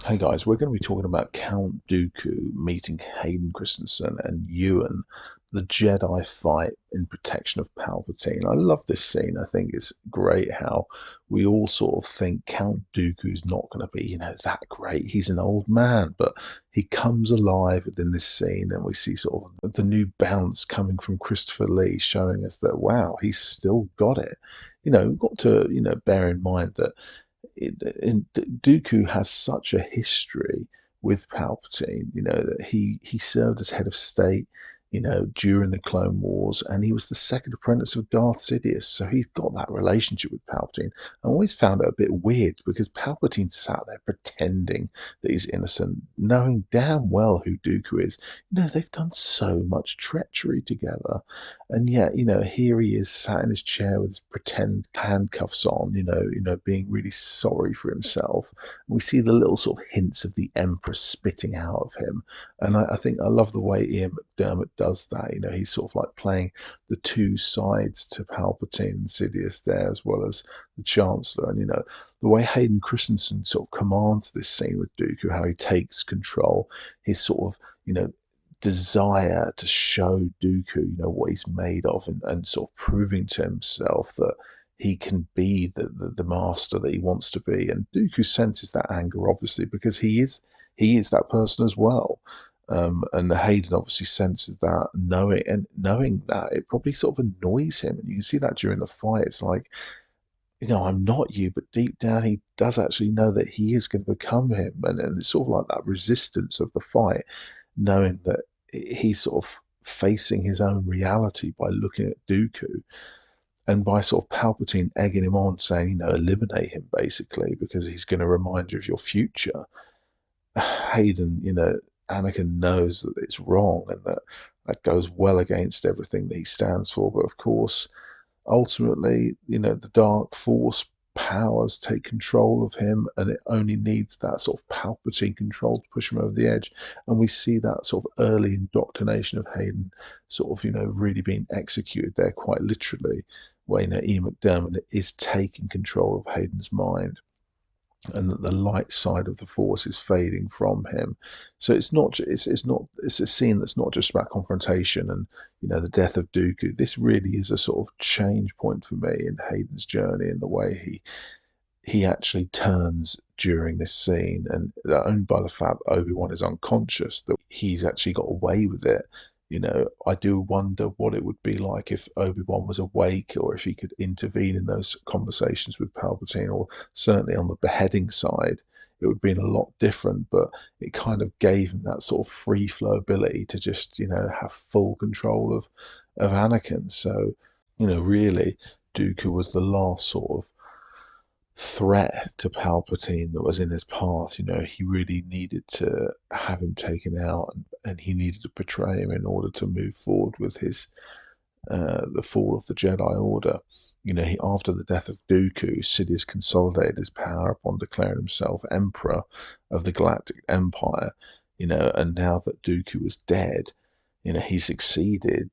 Hey guys, we're going to be talking about Count Dooku meeting Hayden Christensen and Ewan, the Jedi fight in protection of Palpatine. I love this scene. I think it's great how we all sort of think Count Dooku's not going to be, that great. He's an old man, but he comes alive within this scene, and we see sort of the new bounce coming from Christopher Lee, showing us that wow, he's still got it. We've got to, bear in mind that Dooku has such a history with Palpatine, that he served as head of state, during the Clone Wars, and he was the second apprentice of Darth Sidious, so he's got that relationship with Palpatine. I always found it a bit weird because Palpatine sat there pretending that he's innocent, knowing damn well who Dooku is. They've done so much treachery together, and yet, here he is sat in his chair with his pretend handcuffs on, being really sorry for himself. We see the little sort of hints of the Emperor spitting out of him. And I think I love the way Ian McDiarmid does that. He's sort of like playing the two sides to Palpatine and Sidious there, as well as the Chancellor. And, the way Hayden Christensen sort of commands this scene with Dooku, how he takes control, his sort of, desire to show Dooku, what he's made of, and sort of proving to himself that he can be the master that he wants to be. And Dooku senses that anger, obviously, because he is that person as well. And Hayden obviously senses that, knowing that, it probably sort of annoys him. And you can see that during the fight. It's like, I'm not you, but deep down he does actually know that he is going to become him. And it's sort of like that resistance of the fight, knowing that he's sort of facing his own reality by looking at Dooku, and by sort of Palpatine egging him on, saying, eliminate him basically, because he's going to remind you of your future. Hayden, Anakin knows that it's wrong, and that goes well against everything that he stands for. But of course, ultimately, the dark force powers take control of him, and it only needs that sort of Palpatine control to push him over the edge. And we see that sort of early indoctrination of Hayden sort of, really being executed there quite literally, where, Ian McDiarmid is taking control of Hayden's mind, and that the light side of the force is fading from him. So it's a scene that's not just about confrontation and, the death of Dooku. This really is a sort of change point for me in Hayden's journey, in the way he actually turns during this scene, and only by the fact that Obi-Wan is unconscious, that he's actually got away with it. I do wonder what it would be like if Obi-Wan was awake, or if he could intervene in those conversations with Palpatine, or certainly on the beheading side, it would have been a lot different. But it kind of gave him that sort of free flow ability to just, have full control of Anakin. So, really, Dooku was the last sort of threat to Palpatine that was in his path. He really needed to have him taken out, and he needed to betray him in order to move forward with his the fall of the Jedi Order. After the death of Dooku, Sidious consolidated his power upon declaring himself Emperor of the Galactic Empire. And now that Dooku was dead, he succeeded